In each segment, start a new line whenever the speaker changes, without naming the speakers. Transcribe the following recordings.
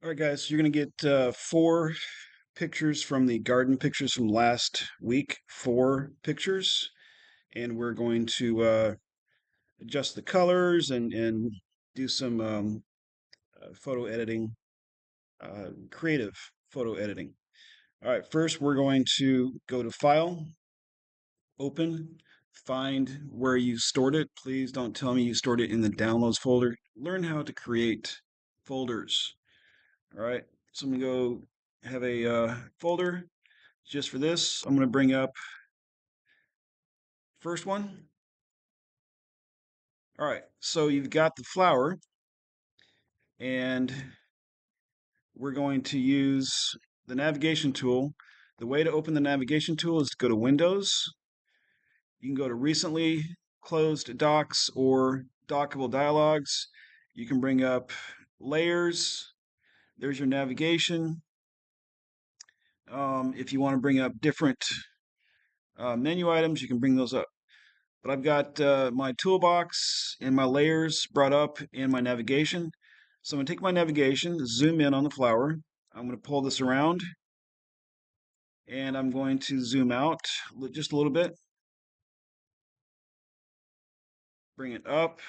All right, guys, you're going to get four pictures from the garden pictures from last week. Four pictures, and we're going to adjust the colors and do some photo editing, creative photo editing. All right, first we're going to go to File, Open, find where you stored it. Please don't tell me you stored it in the Downloads folder. Learn how to create folders. All right, so I'm gonna go have a folder just for this. I'm gonna bring up first one. All right, so you've got the flower, and we're going to use the navigation tool. The way to open the navigation tool is to go to Windows. You can go to Recently Closed Docs or Dockable Dialogues. You can bring up Layers. There's your navigation. If you want to bring up different menu items, you can bring those up. But I've got my toolbox and my layers brought up in my navigation. So I'm going to take my navigation, zoom in on the flower. I'm going to pull this around and I'm going to zoom out just a little bit. Bring it up.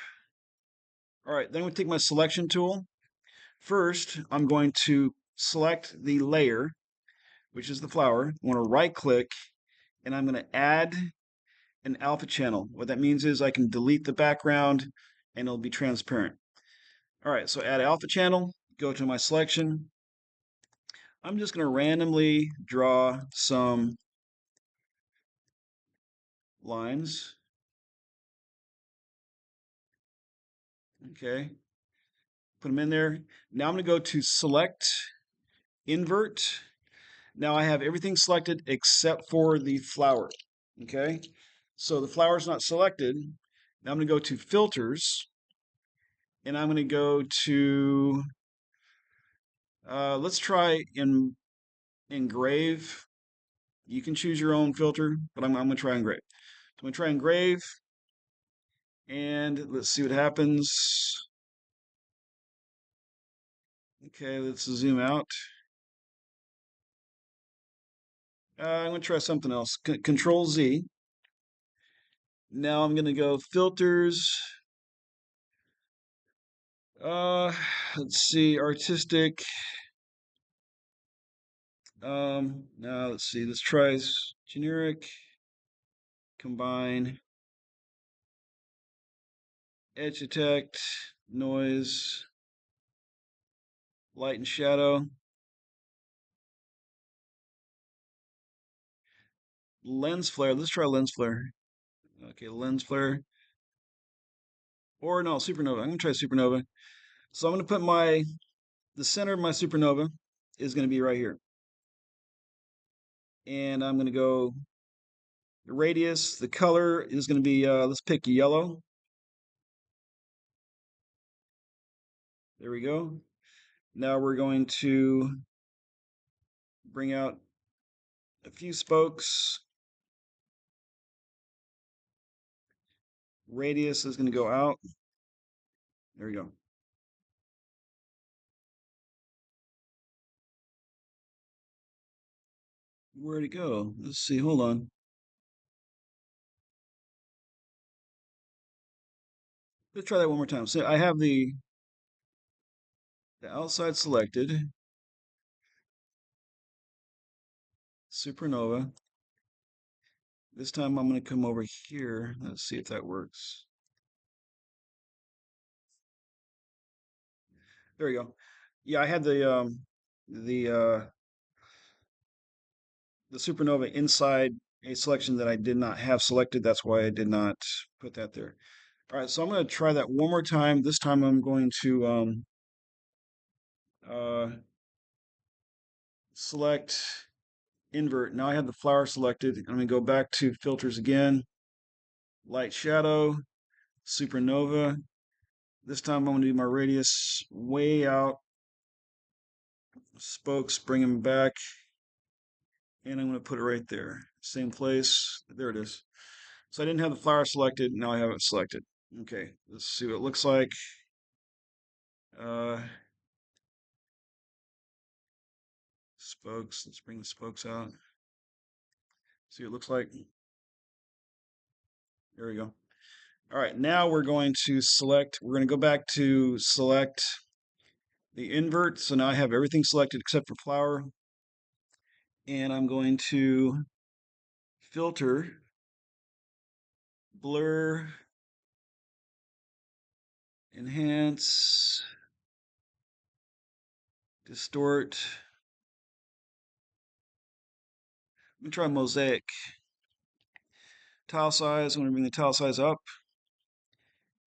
All right, then I'm going to take my selection tool. First, I'm going to select the layer, which is the flower. I want to right click and I'm going to add an alpha channel. What that means is I can delete the background and it'll be transparent. All right, so add alpha channel, go to my selection. I'm just going to randomly draw some lines. Okay, put them in there. Now I'm going to go to select, invert. Now I have everything selected except for the flower. Okay, so the flower is not selected. Now I'm going to go to filters and I'm going to go to, let's try engrave. You can choose your own filter, but I'm going to try engrave. So I'm going to try engrave, and let's see what happens. Okay, let's zoom out. I'm going to try something else. Control Z. Now I'm going to go filters. Uh, let's see, artistic. Now let's see. Let's try generic. Combine. Edge detect. Noise. Light and shadow. Lens flare. Let's try lens flare. Okay, lens flare. Or no, supernova. I'm going to try supernova. So I'm going to put the center of my supernova is going to be right here. And I'm going to go the radius. The color is going to be, let's pick yellow. There we go. Now we're going to bring out a few spokes. Radius is going to go out. There we go. Where'd it go? Let's see. Hold on. Let's try that one more time. So I have the outside selected, supernova. This time I'm going to come over here. Let's see if that works. There we go. Yeah, I had the uh, the supernova inside a selection that I did not have selected. That's why I did not put that there. All right, so I'm going to try that one more time. This time I'm going to uh, select invert. Now I have the flower selected. I'm going to go back to filters again, light shadow, supernova. This time I'm going to do my radius way out, spokes, bring them back, and I'm going to put it right there. Same place. There it is. So I didn't have the flower selected. Now I have it selected. Okay, let's see what it looks like. Uh, spokes. Let's bring the spokes out. See what it looks like. There we go. All right, now we're going to go back to select the invert. So now I have everything selected except for flower. And I'm going to filter, blur, enhance, distort. Let me try mosaic. Tile size, I'm going to bring the tile size up.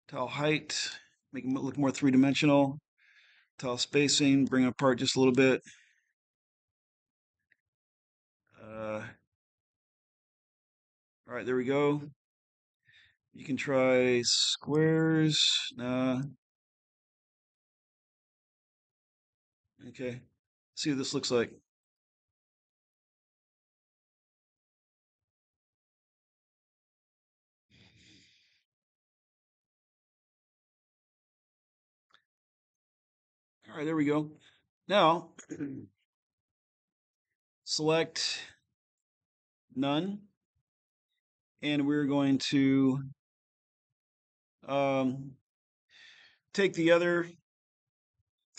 Tile height, make it look more three-dimensional. Tile spacing, bring it apart just a little bit. All right, there we go. You can try squares. Okay. See what this looks like. All right, there we go. Now, select none, and we're going to um, take the other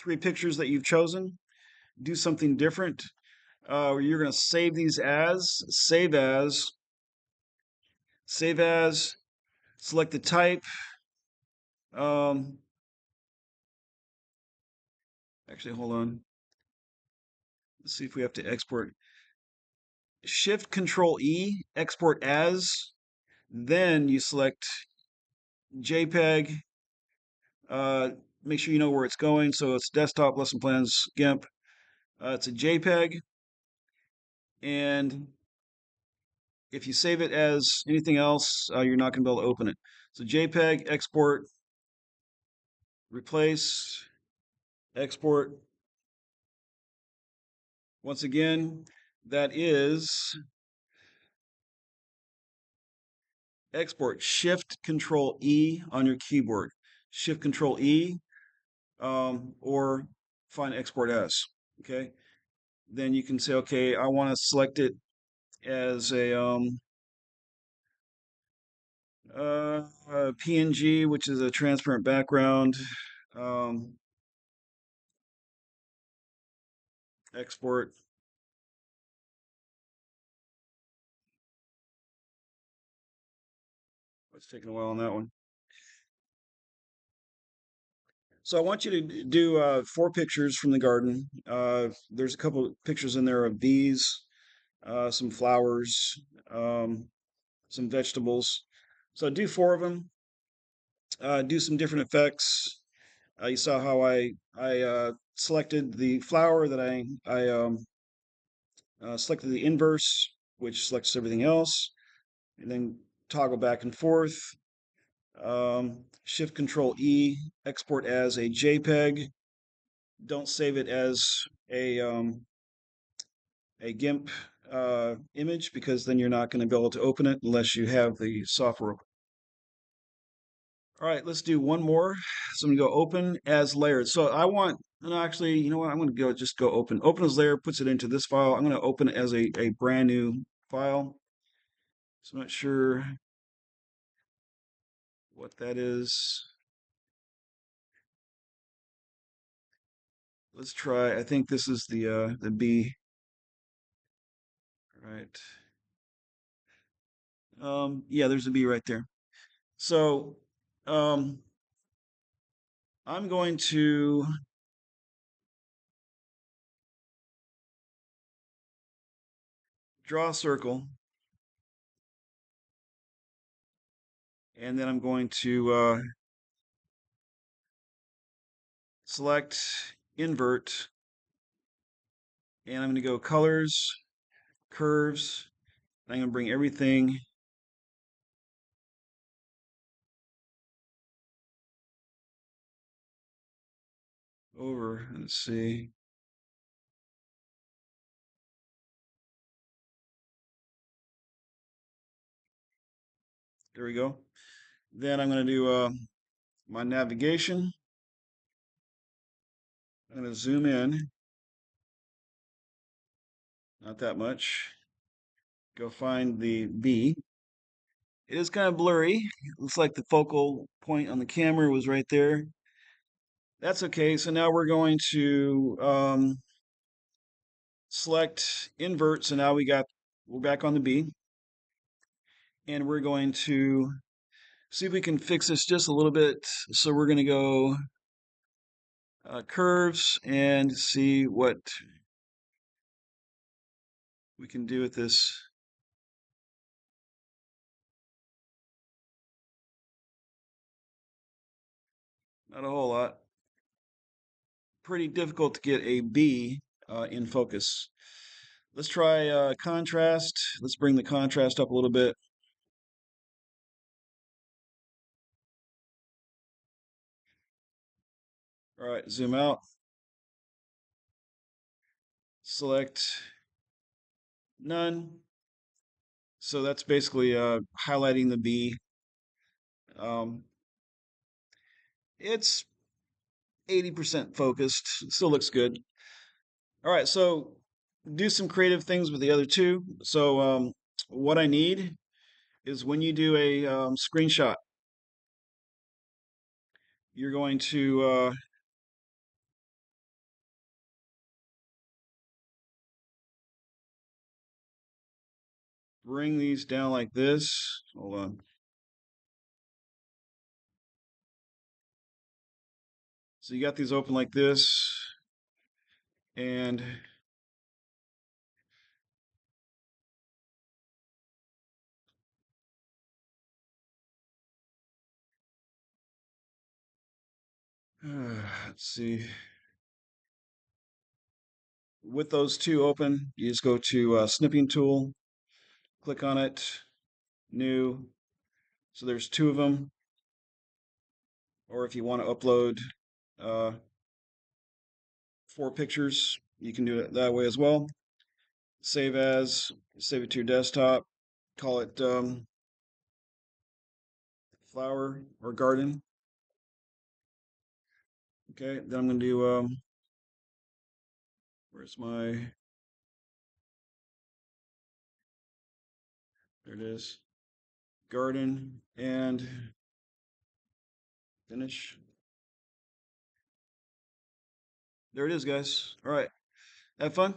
three pictures that you've chosen, do something different. You're going to save these as, save as, select the type. Um, Actually, hold on. Let's see if we have to export. Shift Control E, export as. Then you select JPEG. Uh, Make sure you know where it's going. So it's desktop, lesson plans, GIMP. It's a JPEG. And if you save it as anything else, you're not going to be able to open it. So JPEG, export, replace, export. Once again, that is export. Shift Control E on your keyboard. Shift Control E, or find export as. Okay. Then you can say, okay, I want to select it as a PNG, which is a transparent background. Um, Export. It's taking a while on that one. So I want you to do four pictures from the garden. There's a couple of pictures in there of bees, some flowers, um, some vegetables. So do four of them. Do some different effects. You saw how I selected the flower that I selected the inverse, which selects everything else, and then toggle back and forth. Shift Control E, export as a JPEG. Don't save it as a GIMP image because then you're not going to be able to open it unless you have the software. All right, let's do one more. So I'm going to go open as layered. So I want, no, actually, you know what? I'm going to just go open. Open as layer, puts it into this file. I'm going to open it as a brand new file. So I'm not sure what that is. Let's try. I think this is the B. Right. Yeah, there's a B right there. So um, I'm going to draw a circle, and then I'm going to select invert, and I'm going to go colors, curves. I'm going to bring everything over. Let's see. There we go. Then I'm going to do my navigation. I'm going to zoom in. not that much. Go find the bee. It is kind of blurry. Looks like the focal point on the camera was right there. That's okay. So now we're going to select invert. So now we're back on the bee, and we're going to see if we can fix this just a little bit. So we're going to go curves and see what we can do with this. Not a whole lot. Pretty difficult to get a bee in focus. Let's try contrast. Let's bring the contrast up a little bit. All right, zoom out. Select none. So that's basically highlighting the bee. Um, it's 80% focused. Still looks good. All right, so do some creative things with the other two. So what I need is when you do a screenshot, you're going to bring these down like this. Hold on. So you got these open like this, and let's see. With those two open, you just go to snipping tool, click on it, new. So there's two of them. Or if you want to upload uh, four pictures, you can do it that way as well. Save as, save it to your desktop, call it flower or garden. Okay, then I'm going to do, where's my, there it is, garden, and finish. There it is, guys. All right, have fun.